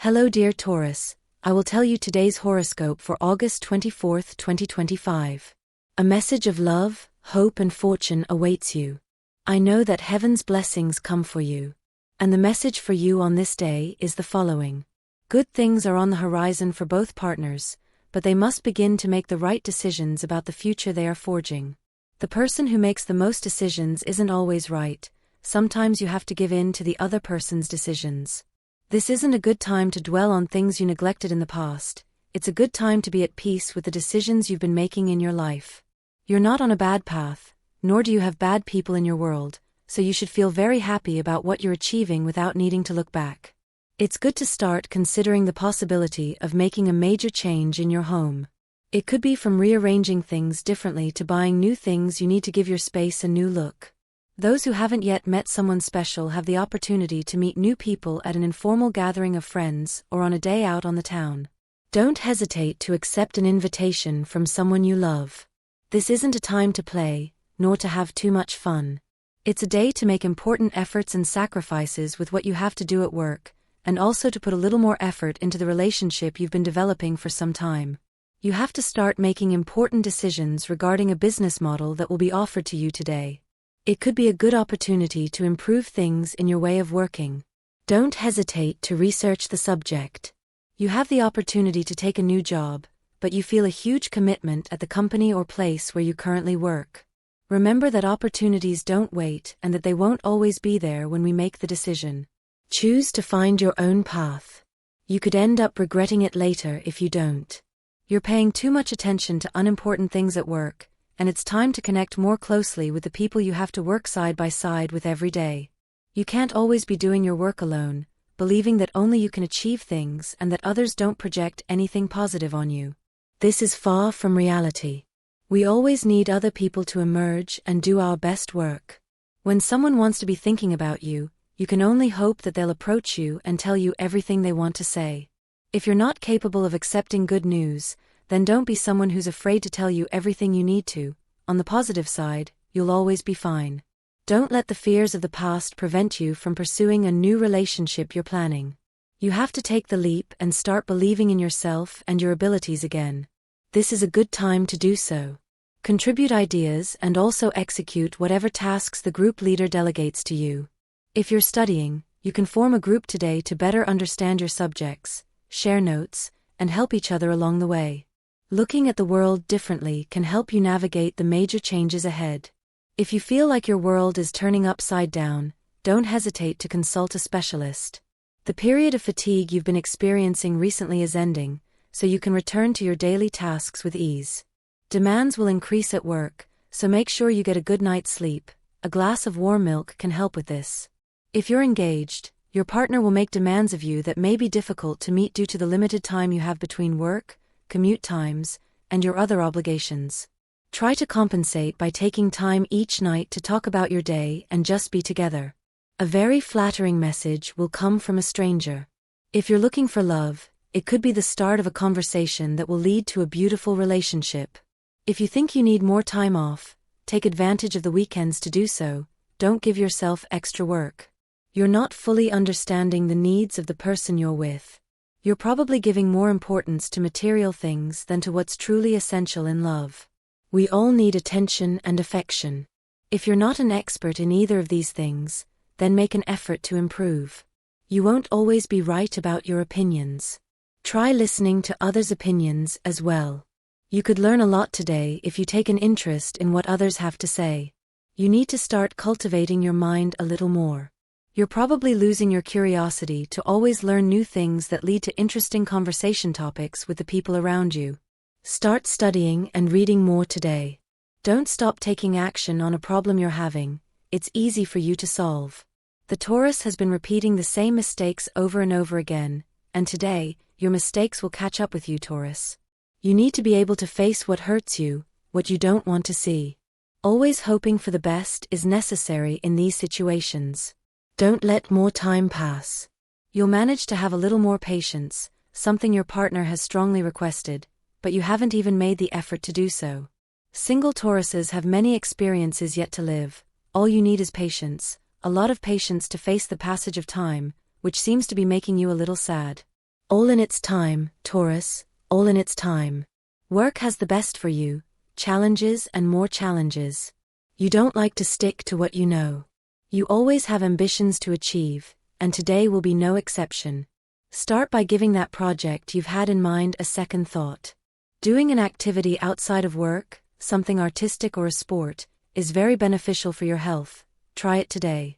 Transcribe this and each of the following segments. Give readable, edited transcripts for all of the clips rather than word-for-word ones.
Hello dear Taurus, I will tell you today's horoscope for August 24th, 2025. A message of love, hope and fortune awaits you. I know that heaven's blessings come for you. And the message for you on this day is the following. Good things are on the horizon for both partners, but they must begin to make the right decisions about the future they are forging. The person who makes the most decisions isn't always right. Sometimes you have to give in to the other person's decisions. This isn't a good time to dwell on things you neglected in the past. It's a good time to be at peace with the decisions you've been making in your life. You're not on a bad path, nor do you have bad people in your world, so you should feel very happy about what you're achieving without needing to look back. It's good to start considering the possibility of making a major change in your home. It could be from rearranging things differently to buying new things. You need to give your space a new look. Those who haven't yet met someone special have the opportunity to meet new people at an informal gathering of friends or on a day out on the town. Don't hesitate to accept an invitation from someone you love. This isn't a time to play, nor to have too much fun. It's a day to make important efforts and sacrifices with what you have to do at work, and also to put a little more effort into the relationship you've been developing for some time. You have to start making important decisions regarding a business model that will be offered to you today. It could be a good opportunity to improve things in your way of working. Don't hesitate to research the subject. You have the opportunity to take a new job, but you feel a huge commitment at the company or place where you currently work. Remember that opportunities don't wait and that they won't always be there when we make the decision. Choose to find your own path. You could end up regretting it later if you don't. You're paying too much attention to unimportant things at work, and it's time to connect more closely with the people you have to work side by side with every day. You can't always be doing your work alone, believing that only you can achieve things and that others don't project anything positive on you. This is far from reality. We always need other people to emerge and do our best work. When someone wants to be thinking about you, you can only hope that they'll approach you and tell you everything they want to say. If you're not capable of accepting good news, then don't be someone who's afraid to tell you everything you need to. On the positive side, you'll always be fine. Don't let the fears of the past prevent you from pursuing a new relationship you're planning. You have to take the leap and start believing in yourself and your abilities again. This is a good time to do so. Contribute ideas and also execute whatever tasks the group leader delegates to you. If you're studying, you can form a group today to better understand your subjects, share notes, and help each other along the way. Looking at the world differently can help you navigate the major changes ahead. If you feel like your world is turning upside down, don't hesitate to consult a specialist. The period of fatigue you've been experiencing recently is ending, so you can return to your daily tasks with ease. Demands will increase at work, so make sure you get a good night's sleep. A glass of warm milk can help with this. If you're engaged, your partner will make demands of you that may be difficult to meet due to the limited time you have between work, commute times, and your other obligations. Try to compensate by taking time each night to talk about your day and just be together. A very flattering message will come from a stranger. If you're looking for love, it could be the start of a conversation that will lead to a beautiful relationship. If you think you need more time off, take advantage of the weekends to do so. Don't give yourself extra work. You're not fully understanding the needs of the person you're with. You're probably giving more importance to material things than to what's truly essential in love. We all need attention and affection. If you're not an expert in either of these things, then make an effort to improve. You won't always be right about your opinions. Try listening to others' opinions as well. You could learn a lot today if you take an interest in what others have to say. You need to start cultivating your mind a little more. You're probably losing your curiosity to always learn new things that lead to interesting conversation topics with the people around you. Start studying and reading more today. Don't stop taking action on a problem you're having. It's easy for you to solve. The Taurus has been repeating the same mistakes over and over again, and today, your mistakes will catch up with you, Taurus. You need to be able to face what hurts you, what you don't want to see. Always hoping for the best is necessary in these situations. Don't let more time pass. You'll manage to have a little more patience, something your partner has strongly requested, but you haven't even made the effort to do so. Single Tauruses have many experiences yet to live. All you need is patience, a lot of patience to face the passage of time, which seems to be making you a little sad. All in its time, Taurus, all in its time. Work has the best for you, challenges and more challenges. You don't like to stick to what you know. You always have ambitions to achieve, and today will be no exception. Start by giving that project you've had in mind a second thought. Doing an activity outside of work, something artistic or a sport, is very beneficial for your health. Try it today.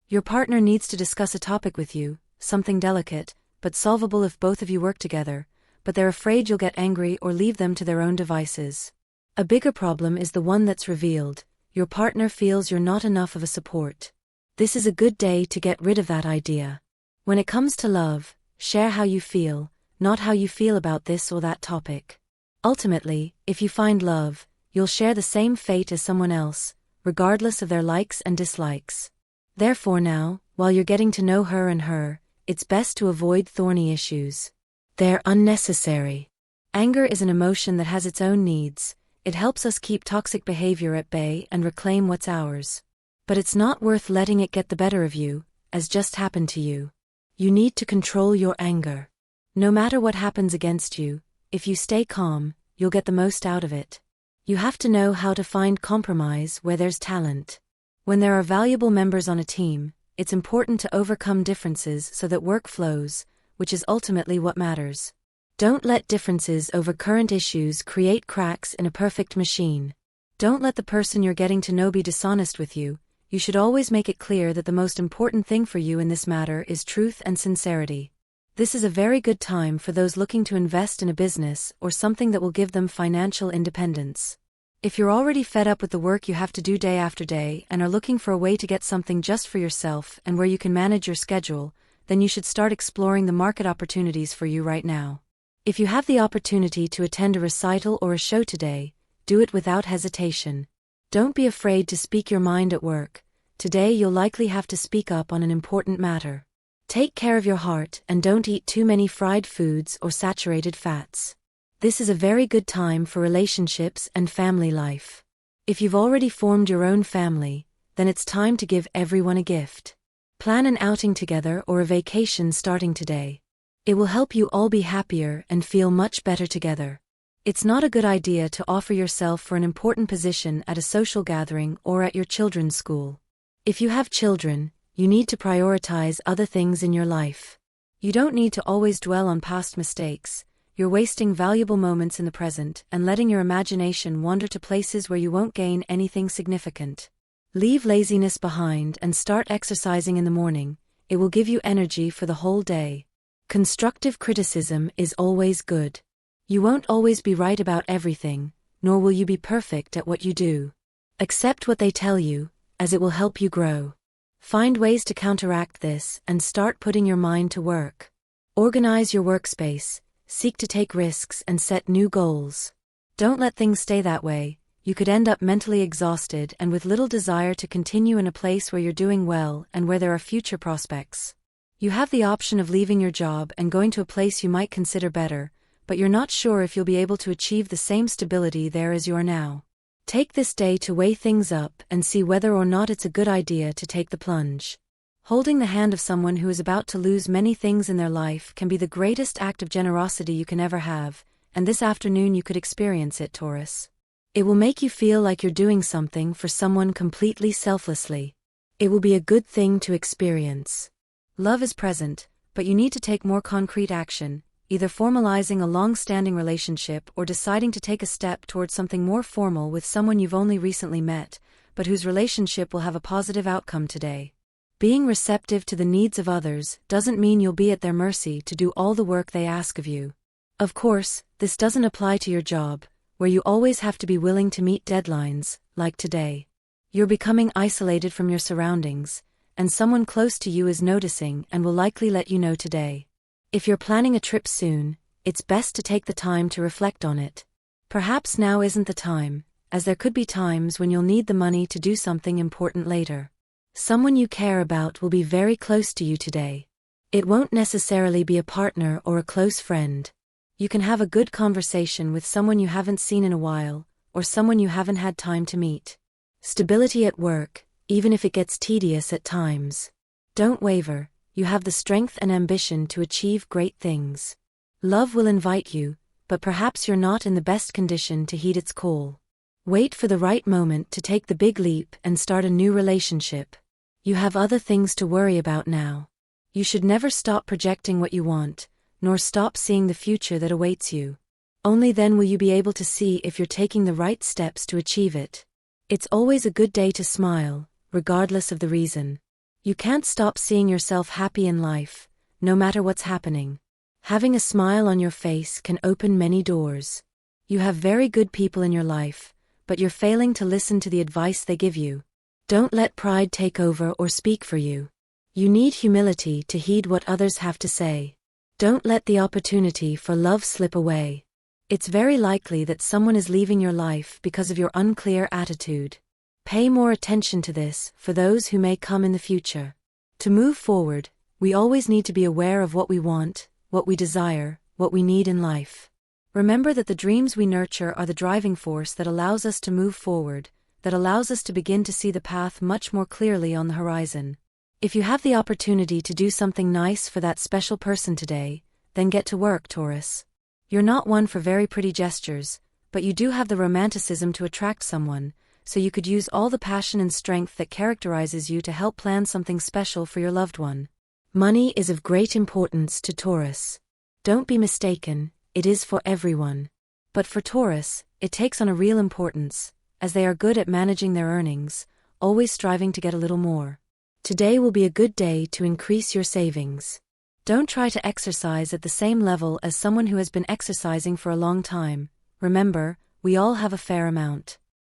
Your partner needs to discuss a topic with you, something delicate, but solvable if both of you work together, but they're afraid you'll get angry or leave them to their own devices. A bigger problem is the one that's revealed. Your partner feels you're not enough of a support. This is a good day to get rid of that idea. When it comes to love, share how you feel, not how you feel about this or that topic. Ultimately, if you find love, you'll share the same fate as someone else, regardless of their likes and dislikes. Therefore now, while you're getting to know her, it's best to avoid thorny issues. They're unnecessary. Anger is an emotion that has its own needs. It helps us keep toxic behavior at bay and reclaim what's ours. But it's not worth letting it get the better of you, as just happened to you. You need to control your anger. No matter what happens against you, if you stay calm, you'll get the most out of it. You have to know how to find compromise where there's talent. When there are valuable members on a team, it's important to overcome differences so that work flows, which is ultimately what matters. Don't let differences over current issues create cracks in a perfect machine. Don't let the person you're getting to know be dishonest with you. You should always make it clear that the most important thing for you in this matter is truth and sincerity. This is a very good time for those looking to invest in a business or something that will give them financial independence. If you're already fed up with the work you have to do day after day and are looking for a way to get something just for yourself and where you can manage your schedule, then you should start exploring the market opportunities for you right now. If you have the opportunity to attend a recital or a show today, do it without hesitation. Don't be afraid to speak your mind at work. Today you'll likely have to speak up on an important matter. Take care of your heart and don't eat too many fried foods or saturated fats. This is a very good time for relationships and family life. If you've already formed your own family, then it's time to give everyone a gift. Plan an outing together or a vacation starting today. It will help you all be happier and feel much better together. It's not a good idea to offer yourself for an important position at a social gathering or at your children's school. If you have children, you need to prioritize other things in your life. You don't need to always dwell on past mistakes. You're wasting valuable moments in the present and letting your imagination wander to places where you won't gain anything significant. Leave laziness behind and start exercising in the morning. It will give you energy for the whole day. Constructive criticism is always good. You won't always be right about everything, nor will you be perfect at what you do. Accept what they tell you, as it will help you grow. Find ways to counteract this and start putting your mind to work. Organize your workspace, seek to take risks and set new goals. Don't let things stay that way. You could end up mentally exhausted and with little desire to continue in a place where you're doing well and where there are future prospects. You have the option of leaving your job and going to a place you might consider better, but you're not sure if you'll be able to achieve the same stability there as you are now. Take this day to weigh things up and see whether or not it's a good idea to take the plunge. Holding the hand of someone who is about to lose many things in their life can be the greatest act of generosity you can ever have, and this afternoon you could experience it, Taurus. It will make you feel like you're doing something for someone completely selflessly. It will be a good thing to experience. Love is present, but you need to take more concrete action, either formalizing a long-standing relationship or deciding to take a step towards something more formal with someone you've only recently met, but whose relationship will have a positive outcome today. Being receptive to the needs of others doesn't mean you'll be at their mercy to do all the work they ask of you. Of course, this doesn't apply to your job, where you always have to be willing to meet deadlines, like today. You're becoming isolated from your surroundings, and someone close to you is noticing and will likely let you know today. If you're planning a trip soon, it's best to take the time to reflect on it. Perhaps now isn't the time, as there could be times when you'll need the money to do something important later. Someone you care about will be very close to you today. It won't necessarily be a partner or a close friend. You can have a good conversation with someone you haven't seen in a while, or someone you haven't had time to meet. Stability at work, even if it gets tedious at times. Don't waver. You have the strength and ambition to achieve great things. Love will invite you, but perhaps you're not in the best condition to heed its call. Wait for the right moment to take the big leap and start a new relationship. You have other things to worry about now. You should never stop projecting what you want, nor stop seeing the future that awaits you. Only then will you be able to see if you're taking the right steps to achieve it. It's always a good day to smile, regardless of the reason. You can't stop seeing yourself happy in life, no matter what's happening. Having a smile on your face can open many doors. You have very good people in your life, but you're failing to listen to the advice they give you. Don't let pride take over or speak for you. You need humility to heed what others have to say. Don't let the opportunity for love slip away. It's very likely that someone is leaving your life because of your unclear attitude. Pay more attention to this for those who may come in the future. To move forward, we always need to be aware of what we want, what we desire, what we need in life. Remember that the dreams we nurture are the driving force that allows us to move forward, that allows us to begin to see the path much more clearly on the horizon. If you have the opportunity to do something nice for that special person today, then get to work, Taurus. You're not one for very pretty gestures, but you do have the romanticism to attract someone, so you could use all the passion and strength that characterizes you to help plan something special for your loved one. Money is of great importance to Taurus. Don't be mistaken, it is for everyone. But for Taurus, it takes on a real importance, as they are good at managing their earnings, always striving to get a little more. Today will be a good day to increase your savings. Don't try to exercise at the same level as someone who has been exercising for a long time. Remember, we all have a fair amount.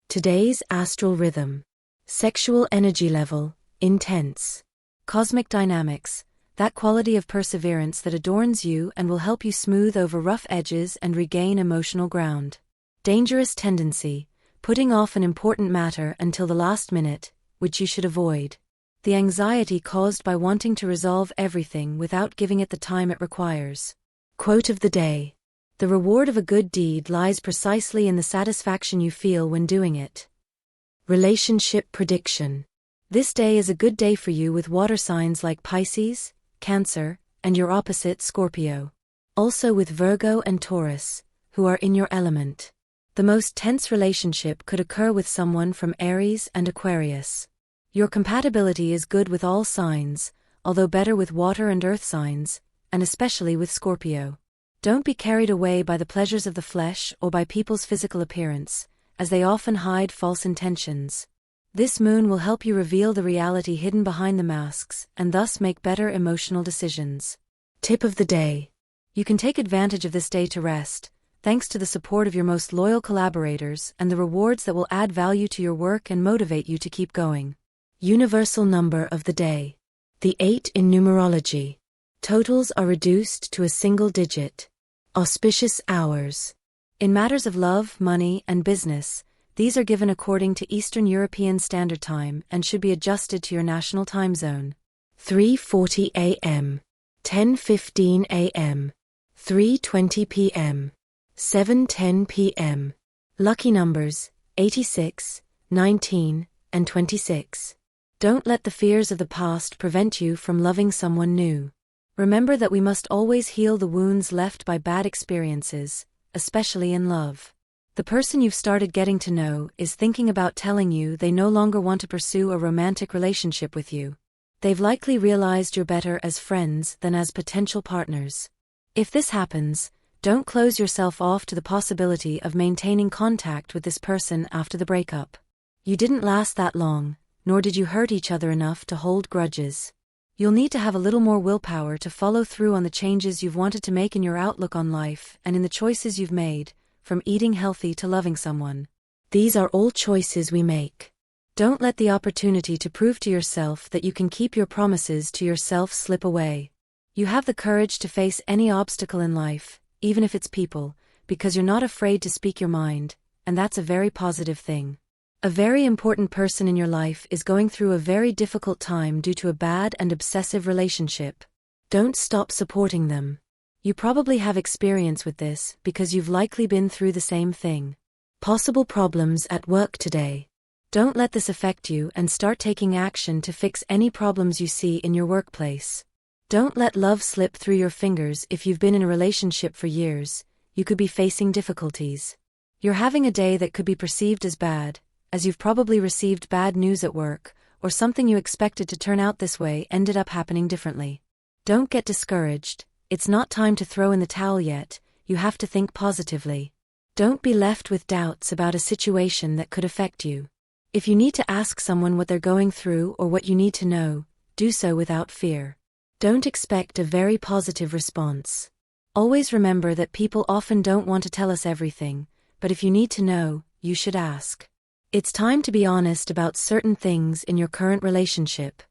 Today's astral rhythm. Sexual energy level, intense. Cosmic dynamics, that quality of perseverance that adorns you and will help you smooth over rough edges and regain emotional ground. Dangerous tendency, putting off an important matter until the last minute, which you should avoid. The anxiety caused by wanting to resolve everything without giving it the time it requires. Quote of the day. The reward of a good deed lies precisely in the satisfaction you feel when doing it. Relationship prediction. This day is a good day for you with water signs like Pisces, Cancer, and your opposite Scorpio. Also with Virgo and Taurus, who are in your element. The most tense relationship could occur with someone from Aries and Aquarius. Your compatibility is good with all signs, although better with water and earth signs, and especially with Scorpio. Don't be carried away by the pleasures of the flesh or by people's physical appearance, as they often hide false intentions. This moon will help you reveal the reality hidden behind the masks and thus make better emotional decisions. Tip of the day. You can take advantage of this day to rest, thanks to the support of your most loyal collaborators and the rewards that will add value to your work and motivate you to keep going. Universal number of the day. The 8 in numerology. Totals are reduced to a single digit. Auspicious hours. In matters of love, money, and business, these are given according to Eastern European Standard Time and should be adjusted to your national time zone. 3:40 a.m. 10:15 a.m. 3:20 p.m. 7:10 p.m. Lucky numbers, 86, 19, and 26. Don't let the fears of the past prevent you from loving someone new. Remember that we must always heal the wounds left by bad experiences, especially in love. The person you've started getting to know is thinking about telling you they no longer want to pursue a romantic relationship with you. They've likely realized you're better as friends than as potential partners. If this happens, don't close yourself off to the possibility of maintaining contact with this person after the breakup. You didn't last that long, nor did you hurt each other enough to hold grudges. You'll need to have a little more willpower to follow through on the changes you've wanted to make in your outlook on life and in the choices you've made, from eating healthy to loving someone. These are all choices we make. Don't let the opportunity to prove to yourself that you can keep your promises to yourself slip away. You have the courage to face any obstacle in life, even if it's people, because you're not afraid to speak your mind, and that's a very positive thing. A very important person in your life is going through a very difficult time due to a bad and obsessive relationship. Don't stop supporting them. You probably have experience with this because you've likely been through the same thing. Possible problems at work today. Don't let this affect you and start taking action to fix any problems you see in your workplace. Don't let love slip through your fingers. If you've been in a relationship for years, you could be facing difficulties. You're having a day that could be perceived as bad, as you've probably received bad news at work, or something you expected to turn out this way ended up happening differently. Don't get discouraged. It's not time to throw in the towel yet. You have to think positively. Don't be left with doubts about a situation that could affect you. If you need to ask someone what they're going through or what you need to know, do so without fear. Don't expect a very positive response. Always remember that people often don't want to tell us everything, but if you need to know, you should ask. It's time to be honest about certain things in your current relationship.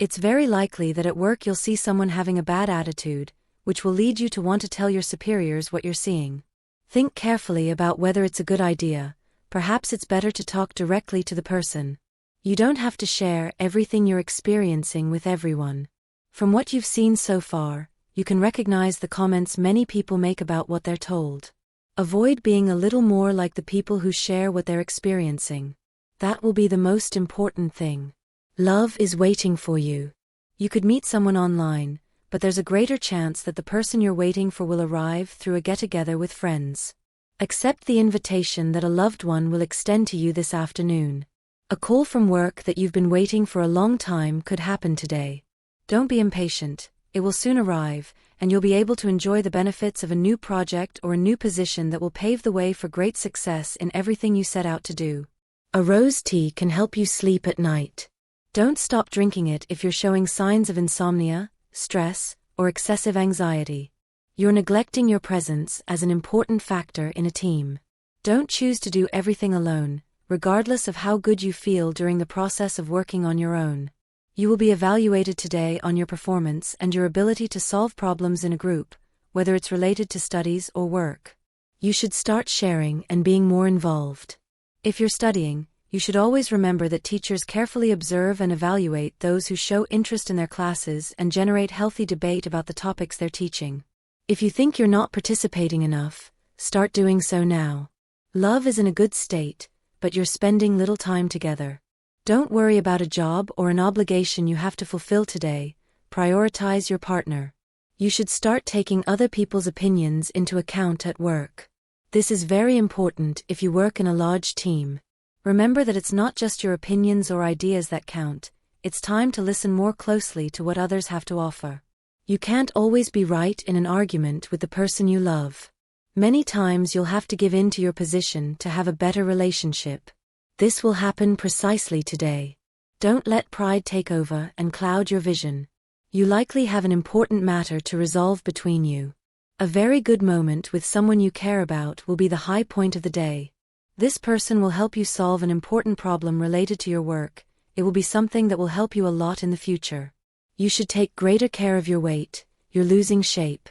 It's very likely that at work you'll see someone having a bad attitude, which will lead you to want to tell your superiors what you're seeing. Think carefully about whether it's a good idea. Perhaps it's better to talk directly to the person. You don't have to share everything you're experiencing with everyone. From what you've seen so far, you can recognize the comments many people make about what they're told. Avoid being a little more like the people who share what they're experiencing. That will be the most important thing. Love is waiting for you. You could meet someone online, but there's a greater chance that the person you're waiting for will arrive through a get-together with friends. Accept the invitation that a loved one will extend to you this afternoon. A call from work that you've been waiting for a long time could happen today. Don't be impatient. It will soon arrive, and you'll be able to enjoy the benefits of a new project or a new position that will pave the way for great success in everything you set out to do. A rose tea can help you sleep at night. Don't stop drinking it if you're showing signs of insomnia, stress, or excessive anxiety. You're neglecting your presence as an important factor in a team. Don't choose to do everything alone, regardless of how good you feel during the process of working on your own. You will be evaluated today on your performance and your ability to solve problems in a group, whether it's related to studies or work. You should start sharing and being more involved. If you're studying, you should always remember that teachers carefully observe and evaluate those who show interest in their classes and generate healthy debate about the topics they're teaching. If you think you're not participating enough, start doing so now. Love is in a good state, but you're spending little time together. Don't worry about a job or an obligation you have to fulfill today. Prioritize your partner. You should start taking other people's opinions into account at work. This is very important if you work in a large team. Remember that it's not just your opinions or ideas that count. It's time to listen more closely to what others have to offer. You can't always be right in an argument with the person you love. Many times you'll have to give in to your position to have a better relationship. This will happen precisely today. Don't let pride take over and cloud your vision. You likely have an important matter to resolve between you. A very good moment with someone you care about will be the high point of the day. This person will help you solve an important problem related to your work. It will be something that will help you a lot in the future. You should take greater care of your weight. You're losing shape.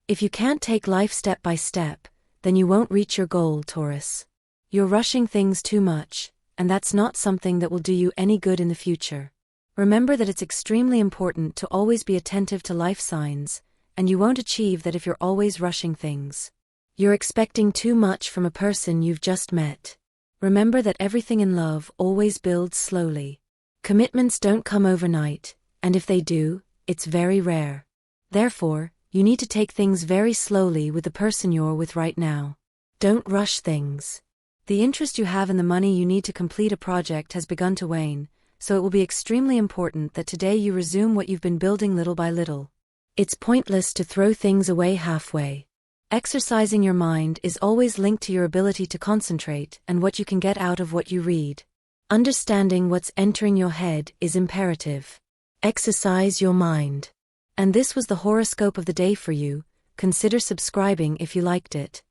If you can't take life step by step, then you won't reach your goal, Taurus. You're rushing things too much, and that's not something that will do you any good in the future. Remember that it's extremely important to always be attentive to life signs, and you won't achieve that if you're always rushing things. You're expecting too much from a person you've just met. Remember that everything in love always builds slowly. Commitments don't come overnight, and if they do, it's very rare. Therefore, you need to take things very slowly with the person you're with right now. Don't rush things. The interest you have in the money you need to complete a project has begun to wane, so it will be extremely important that today you resume what you've been building little by little. It's pointless to throw things away halfway. Exercising your mind is always linked to your ability to concentrate and what you can get out of what you read. Understanding what's entering your head is imperative. Exercise your mind. And this was the horoscope of the day for you. Consider subscribing if you liked it.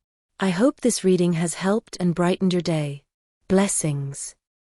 I hope this reading has helped and brightened your day. Blessings.